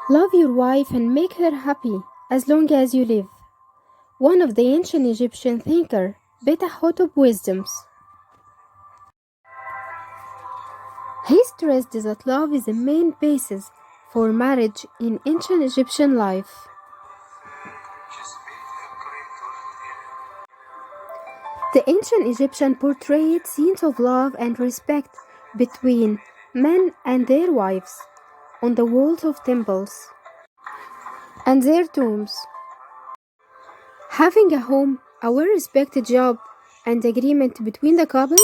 Love your wife and make her happy as long as you live. One of the ancient Egyptian thinker, Beta-Hotep wisdoms. He stressed that love is the main basis for marriage in ancient Egyptian life. The ancient Egyptian portrayed scenes of love and respect between men and their wives on the walls of temples and their tombs. Having a home, a well-respected job, and agreement between the couple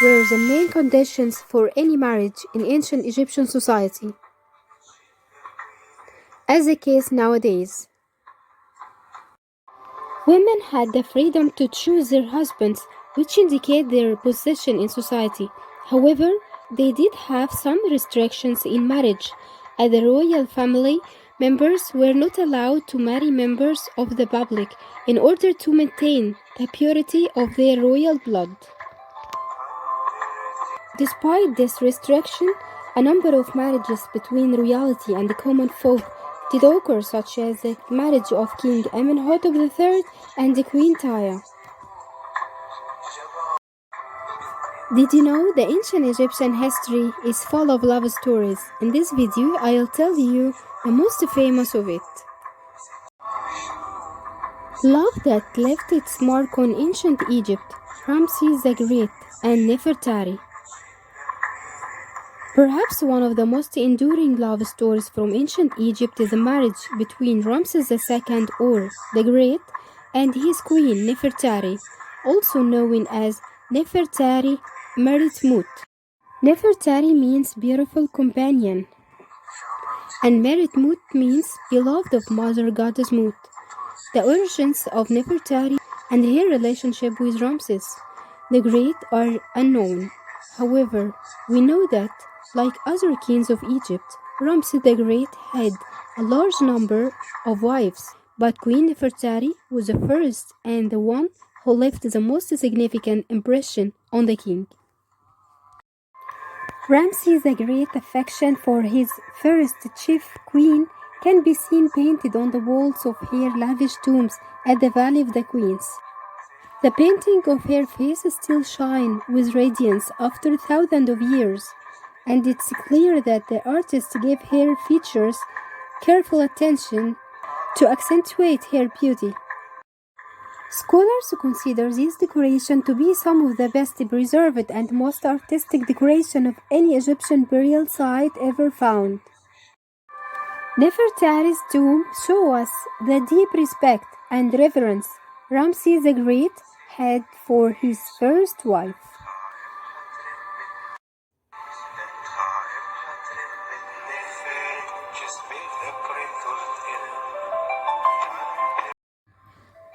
were the main conditions for any marriage in ancient Egyptian society, as the case nowadays. Women had the freedom to choose their husbands, which indicate their position in society. However, they did have some restrictions in marriage, as the royal family members were not allowed to marry members of the public in order to maintain the purity of their royal blood. Despite this restriction, a number of marriages between royalty and the common folk did occur, such as the marriage of King Amenhotep III and Queen Tiye. Did you know the ancient Egyptian history is full of love stories? In this video, I'll tell you the most famous of it. Love that left its mark on ancient Egypt, Ramses the Great and Nefertari. Perhaps one of the most enduring love stories from ancient Egypt is the marriage between Ramses II or the Great and his queen Nefertari, also known as Nefertari Meritmut. Nefertari means beautiful companion, and Meritmut means beloved of Mother Goddess Mut. The origins of Nefertari and her relationship with Ramses the Great are unknown. However, we know that, like other kings of Egypt, Ramses the Great had a large number of wives, but Queen Nefertari was the first and the one who left the most significant impression on the king. Ramses the Great's affection for his first chief queen can be seen painted on the walls of her lavish tombs at the Valley of the Queens. The painting of her face still shines with radiance after thousands of years, and it's clear that the artist gave her features careful attention to accentuate her beauty. Scholars consider this decoration to be some of the best preserved and most artistic decoration of any Egyptian burial site ever found. Nefertari's tomb shows us the deep respect and reverence Ramses the Great had for his first wife.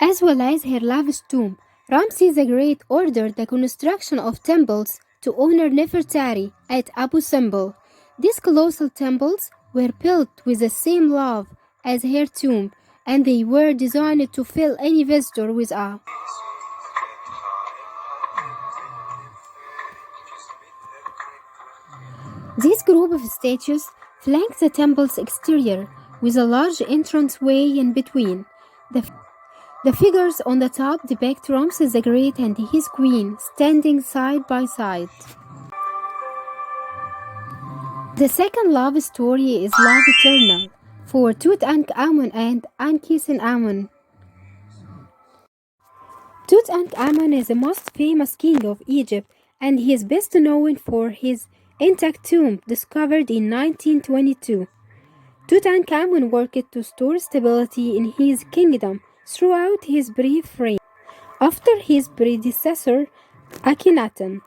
As well as her lavish tomb, Ramses the Great ordered the construction of temples to honor Nefertari at Abu Simbel. These colossal temples were built with the same love as her tomb, and they were designed to fill any visitor with awe. This group of statues flanked the temple's exterior, with a large entranceway in between. The figures on the top depict Ramses the Great and his queen standing side by side. The second love story is love eternal for Tutankhamun and Ankhesenamun. Tutankhamun is the most famous king of Egypt, and he is best known for his intact tomb discovered in 1922. Tutankhamun worked to store stability in his kingdom throughout his brief reign, after his predecessor Akhenaten.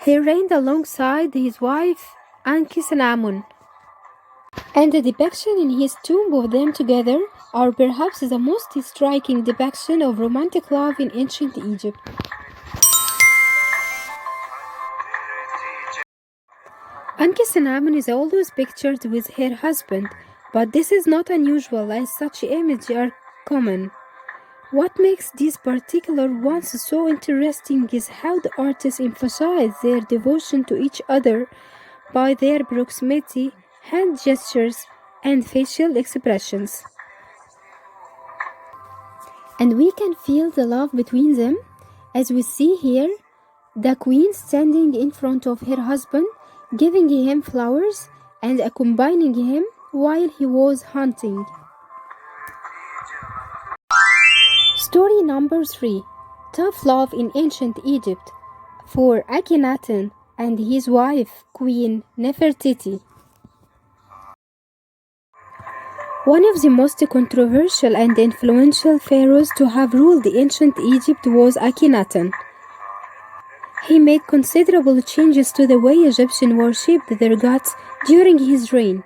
He reigned alongside his wife Ankhesenamun, and the depiction in his tomb of them together are perhaps the most striking depiction of romantic love in ancient Egypt. Ankhesenamun is always pictured with her husband, but this is not unusual as such images are common. What makes these particular ones so interesting is how the artists emphasize their devotion to each other by their proximity, hand gestures, and facial expressions. And we can feel the love between them, as we see here, the queen standing in front of her husband, giving him flowers and accompanying him while he was hunting. Story number 3. Tough love in ancient Egypt for Akhenaten and his wife, Queen Nefertiti. One of the most controversial and influential pharaohs to have ruled ancient Egypt was Akhenaten. He made considerable changes to the way Egyptians worshipped their gods during his reign.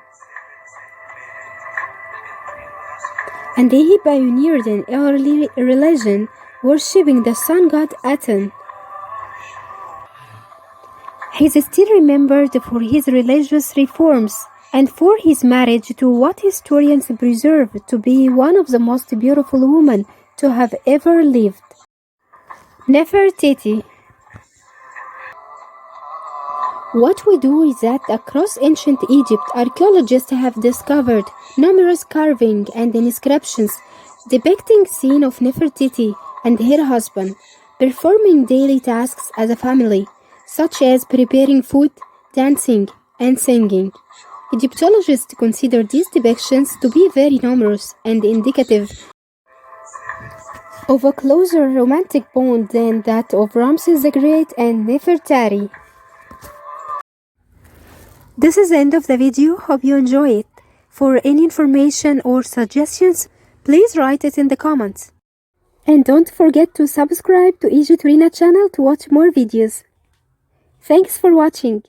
And he pioneered an early religion worshipping the sun god Aten. He is still remembered for his religious reforms and for his marriage to what historians preserve to be one of the most beautiful women to have ever lived, Nefertiti. What we do is that across ancient Egypt, archaeologists have discovered numerous carvings and inscriptions depicting scenes of Nefertiti and her husband performing daily tasks as a family, such as preparing food, dancing, and singing. Egyptologists consider these depictions to be very numerous and indicative of a closer romantic bond than that of Ramses the Great and Nefertari. This is the end of the video. Hope you enjoy it. For any information or suggestions, please write it in the comments. And don't forget to subscribe to Egitorina channel to watch more videos. Thanks for watching.